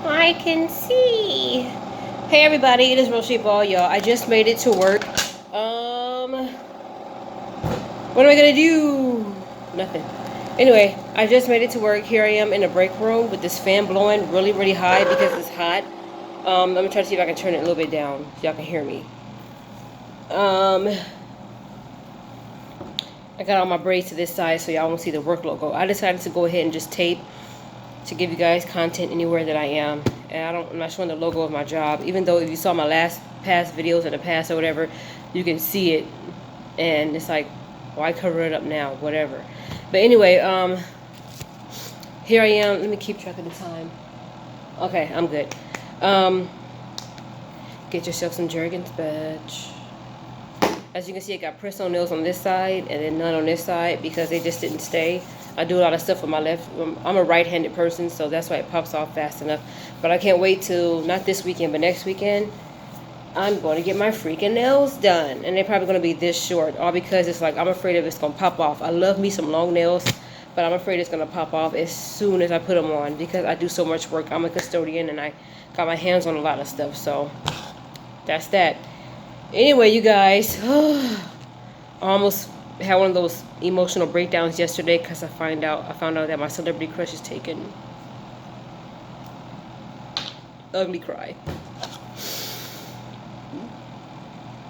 I can see. Hey everybody, it is Real Sheep Ball, y'all. I just made it to work. What am I gonna do? Nothing. Anyway, I just made it to work. Here I am in the break room with this fan blowing really, really high because it's hot. I'm gonna try to see if I can turn it a little bit down so y'all can hear me. I got all my braids to this side so y'all won't see the work logo. I decided to go ahead and just tape to give you guys content anywhere that I am. And I'm not showing the logo of my job, even though if you saw my past videos in the past or whatever, you can see it. And it's like, why cover it up now? Whatever. But anyway, here I am. Let me keep track of the time. Okay, I'm good. Get yourself some Jergens badge. As you can see, I got press-on nails on this side and then none on this side because they just didn't stay. I do a lot of stuff with my left. I'm a right-handed person, so that's why it pops off fast enough. But I can't wait till, not this weekend, but next weekend, I'm going to get my freaking nails done. And they're probably going to be this short, all because it's like I'm afraid of it's going to pop off. I love me some long nails, but I'm afraid it's going to pop off as soon as I put them on because I do so much work. I'm a custodian and I got my hands on a lot of stuff, so that's that. Anyway, you guys, I almost had one of those emotional breakdowns yesterday because I found out that my celebrity crush is taken. Ugly cry.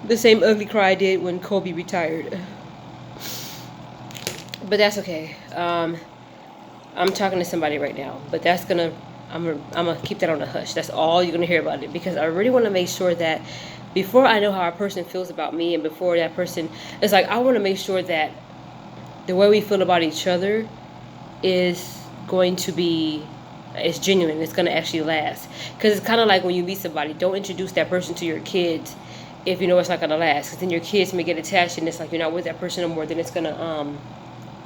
The same ugly cry I did when Kobe retired. But that's okay. I'm talking to somebody right now, but that's gonna I'm gonna keep that on the hush. That's all you're gonna hear about it because I really want to make sure that before I know how a person feels about me and before that person, it's like I want to make sure that the way we feel about each other is going to be, it's genuine. It's going to actually last. Because it's kind of like when you meet somebody, don't introduce that person to your kids if you know it's not going to last. Because then your kids may get attached and it's like you're not with that person no more. Then it's going to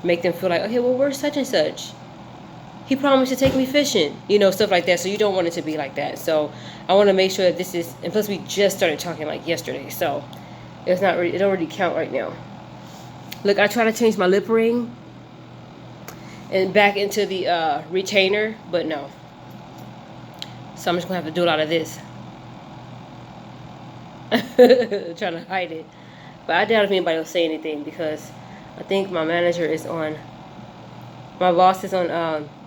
make them feel like, okay, well, where's such and such? He promised to take me fishing, stuff like that. So you don't want it to be like that. So I want to make sure that this is, and plus we just started talking like yesterday, so it's not really, it don't really count right now. Look, I try to change my lip ring and back into the retainer, but no. So I'm just gonna have to do a lot of this, trying to hide it. But I doubt if anybody will say anything because I think my manager is on. My boss is on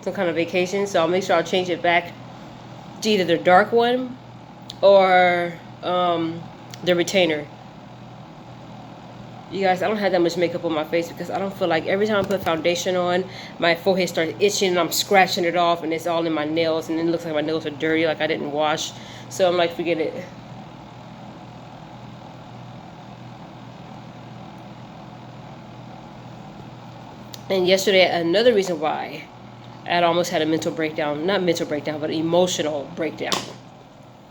some kind of vacation, so I'll make sure I'll change it back to either the dark one or the retainer. You guys, I don't have that much makeup on my face because I don't feel like every time I put foundation on, my forehead starts itching and I'm scratching it off and it's all in my nails and then it looks like my nails are dirty, like I didn't wash. So I'm like, forget it. And yesterday, another reason why I had almost had a mental breakdown, not mental breakdown, but an emotional breakdown.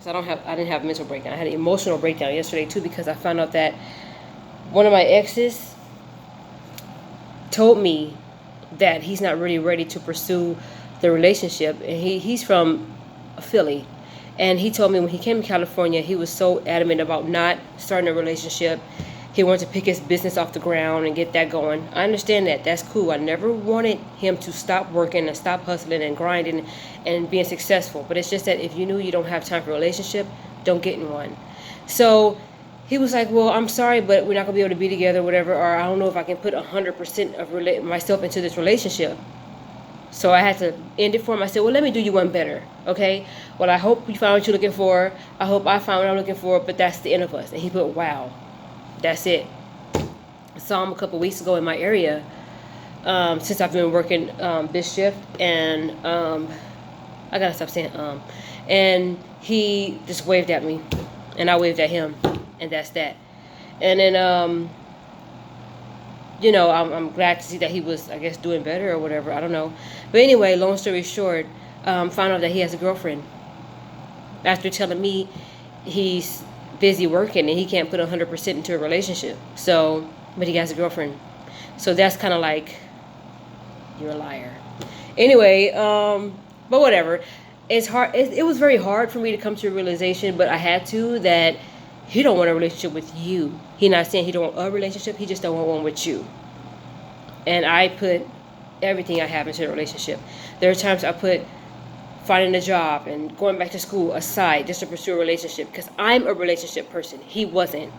So I didn't have a mental breakdown. I had an emotional breakdown yesterday too because I found out that one of my exes told me that he's not really ready to pursue the relationship. And he's from Philly. And he told me when he came to California, he was so adamant about not starting a relationship. He wanted to pick his business off the ground and get that going. I understand that. That's cool. I never wanted him to stop working and stop hustling and grinding and being successful. But it's just that if you knew you don't have time for a relationship, don't get in one. So he was like, well, I'm sorry, but we're not going to be able to be together or whatever. Or I don't know if I can put 100% of myself into this relationship. So I had to end it for him. I said, well, let me do you one better, okay? Well, I hope you found what you're looking for. I hope I found what I'm looking for, but that's the end of us. And he put, wow. That's it. I saw him a couple weeks ago in my area since I've been working this shift, and I gotta stop saying and he just waved at me and I waved at him, and that's that. And then I'm glad to see that he was, I guess, doing better or whatever. I don't know. But anyway, long story short, found out that he has a girlfriend after telling me he's busy working and he can't put 100% into a relationship. So, but he has a girlfriend. So that's kind of like, you're a liar. Anyway, but whatever. It's hard. It was very hard for me to come to a realization, but I had to, that he don't want a relationship with you. He not saying he don't want a relationship. He just don't want one with you. And I put everything I have into a relationship. There are times I put finding a job and going back to school aside just to pursue a relationship, because I'm a relationship person. He wasn't.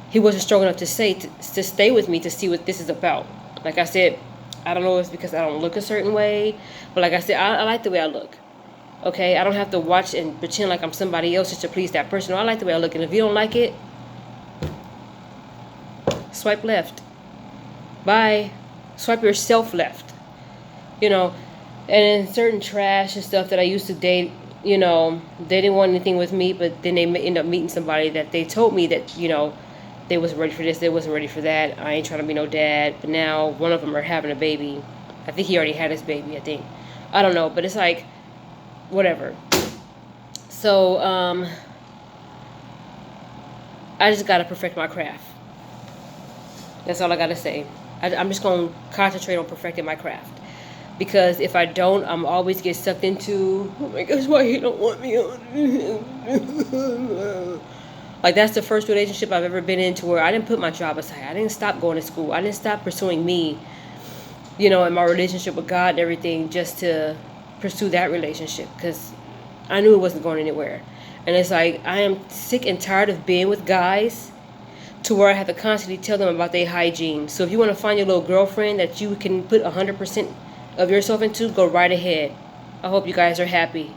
He wasn't strong enough to stay with me to see what this is about. Like I said, I don't know if it's because I don't look a certain way, but like I said, I like the way I look. Okay, I don't have to watch and pretend like I'm somebody else just to please that person. I like the way I look, and if you don't like it, swipe left. Bye. Swipe yourself left. You know, and in certain trash and stuff that I used to date, you know, they didn't want anything with me, but then they end up meeting somebody that they told me that, you know, they wasn't ready for this, they wasn't ready for that. I ain't trying to be no dad. But now one of them are having a baby. I think he already had his baby, I think. I don't know, but it's like, whatever. So, I just got to perfect my craft. That's all I got to say. I'm just going to concentrate on perfecting my craft. Because if I don't, I'm always get sucked into, oh my gosh, why he don't want me on? Like, that's the first relationship I've ever been in to where I didn't put my job aside. I didn't stop going to school. I didn't stop pursuing me, you know, in my relationship with God and everything, just to pursue that relationship. Because I knew it wasn't going anywhere. And it's like, I am sick and tired of being with guys to where I have to constantly tell them about their hygiene. So if you want to find your little girlfriend that you can put 100% of yourself into, go right ahead. I hope you guys are happy.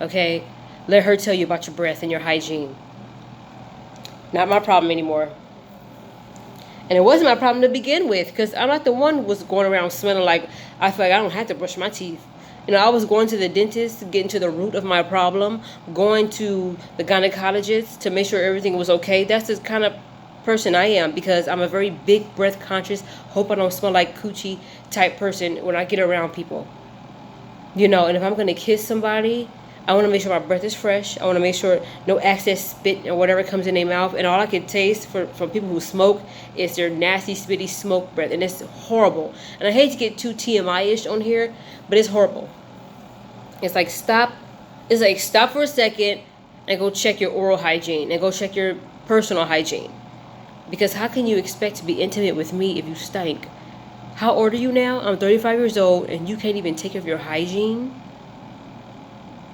Okay? Let her tell you about your breath and your hygiene. Not my problem anymore. And it wasn't my problem to begin with, because I'm not the one who was going around smelling like, I feel like I don't have to brush my teeth. You know, I was going to the dentist, getting to the root of my problem, going to the gynecologist to make sure everything was okay. That's the kind of person I am, because I'm a very big breath conscious, hope I don't smell like coochie type person when I get around people. You know, and if I'm going to kiss somebody, I want to make sure my breath is fresh. I want to make sure no excess spit or whatever comes in their mouth. And all I can taste from people who smoke is their nasty, spitty smoke breath. And it's horrible. And I hate to get too TMI-ish on here, but it's horrible. It's like, stop. It's like, stop for a second and go check your oral hygiene and go check your personal hygiene. Because how can you expect to be intimate with me if you stink? How old are you now? I'm 35 years old and you can't even take care of your hygiene?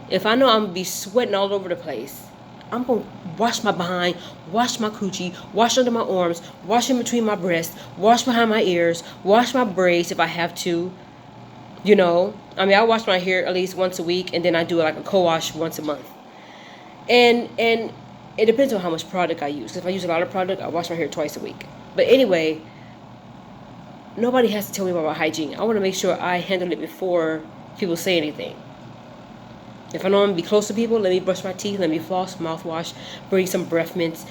If I know I'm going to be sweating all over the place, I'm going to wash my behind, wash my coochie, wash under my arms, wash in between my breasts, wash behind my ears, wash my braids if I have to. You know, I mean, I wash my hair at least once a week, and then I do like a co-wash once a month. And it depends on how much product I use. If I use a lot of product, I wash my hair twice a week. But anyway, nobody has to tell me about my hygiene. I want to make sure I handle it before people say anything. If I know I'm going to be close to people, let me brush my teeth, let me floss, mouthwash, bring some breath mints,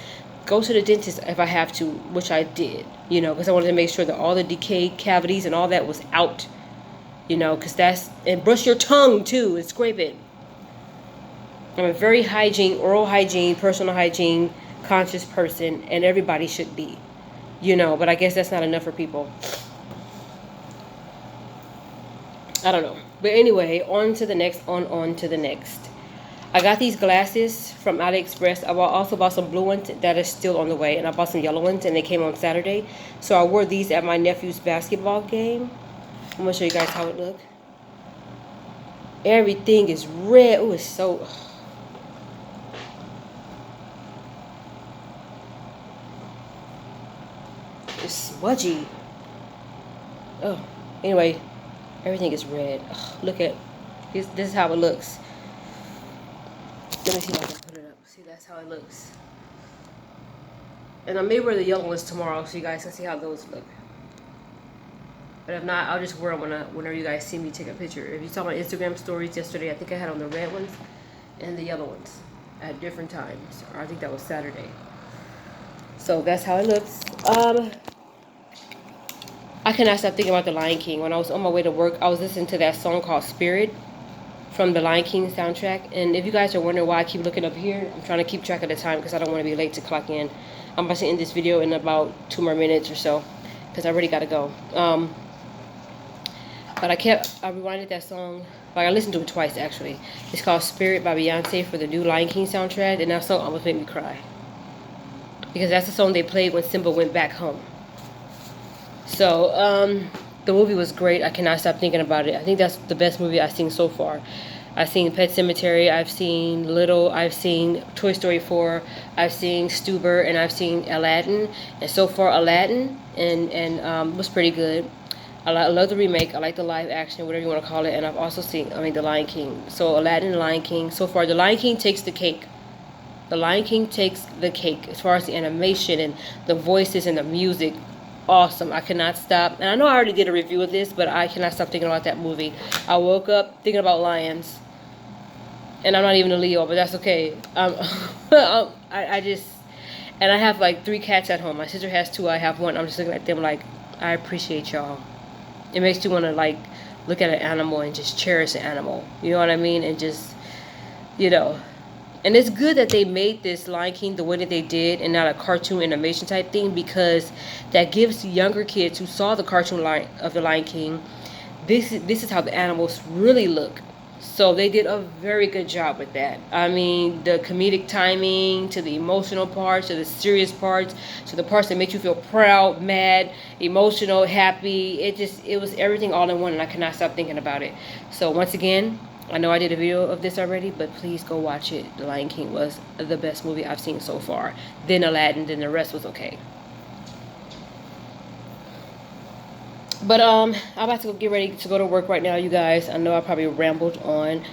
go to the dentist if I have to, which I did, you know, because I wanted to make sure that all the decayed cavities and all that was out, you know, because and brush your tongue too and scrape it. I'm a very oral hygiene, personal hygiene, conscious person, and everybody should be, you know, but I guess that's not enough for people. I don't know. But anyway, on to the next. I got these glasses from AliExpress. I also bought some blue ones that are still on the way. And I bought some yellow ones and they came on Saturday. So I wore these at my nephew's basketball game. I'm going to show you guys how it look. Everything is red. Oh, it's so... It's smudgy. Oh, anyway... Everything is red. Ugh, look at this. This is how it looks. Let me see if I can put it up. See, that's how it looks. And I may wear the yellow ones tomorrow so you guys can see how those look. But if not, I'll just wear them whenever you guys see me take a picture. If you saw my Instagram stories yesterday, I think I had on the red ones and the yellow ones at different times. Or I think that was Saturday. So that's how it looks. I cannot stop thinking about The Lion King. When I was on my way to work, I was listening to that song called Spirit from The Lion King soundtrack. And if you guys are wondering why I keep looking up here, I'm trying to keep track of the time because I don't want to be late to clock in. I'm about to end this video in about 2 more minutes or so because I already got to go. But I rewinded that song. Like, I listened to it twice, actually. It's called Spirit by Beyonce for the new Lion King soundtrack. And that song almost made me cry. Because that's the song they played when Simba went back home. So, the movie was great. I cannot stop thinking about it. I think that's the best movie I've seen so far. I've seen Pet Cemetery, I've seen Little, I've seen Toy Story 4, I've seen Stuber, and I've seen Aladdin. And so far, Aladdin was pretty good. I love the remake. I like the live action, whatever you want to call it. And I've also seen, The Lion King. So Aladdin and Lion King. So far, The Lion King takes the cake. The Lion King takes the cake as far as the animation and the voices and the music. Awesome. I cannot stop. And I know I already did a review of this, but I cannot stop thinking about that movie. I woke up thinking about lions. And I'm not even a Leo, but that's okay. I just, and I have like 3 cats at home. My sister has 2. I have 1. I'm just looking at them like, I appreciate y'all. It makes you want to like look at an animal and just cherish an animal. You know what I mean? And just, you know. And it's good that they made this Lion King the way that they did and not a cartoon animation type thing, because that gives younger kids who saw the cartoon line of the Lion King, this is how the animals really look. So they did a very good job with that. I mean, the comedic timing, to the emotional parts, to the serious parts, to the parts that make you feel proud, mad, emotional, happy. It was everything all in one, and I cannot stop thinking about it. So once again, I know I did a video of this already, but please go watch it. The Lion King was the best movie I've seen so far. Then Aladdin, then the rest was okay. But I'm about to get ready to go to work right now, you guys. I know I probably rambled on.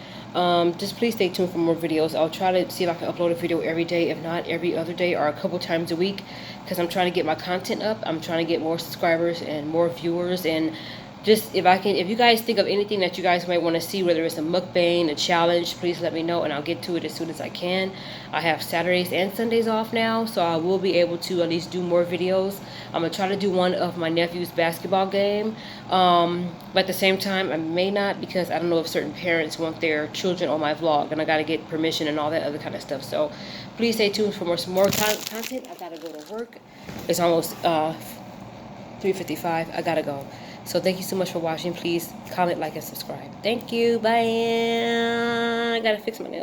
Just please stay tuned for more videos. I'll try to see if I can upload a video every day, if not every other day or a couple times a week, because I'm trying to get my content up. I'm trying to get more subscribers and more viewers, and just if you guys think of anything that you guys might want to see, whether it's a mukbang, a challenge, please let me know and I'll get to it as soon as I can. I have Saturdays and Sundays off now, so I will be able to at least do more videos. I'm going to try to do one of my nephew's basketball game, but at the same time I may not, because I don't know if certain parents want their children on my vlog, and I got to get permission and all that other kind of stuff. So please stay tuned for more content. I got to go to work. It's almost 3:55. I got to go. So thank you so much for watching. Please comment, like, and subscribe. Thank you. Bye. I gotta fix my nails.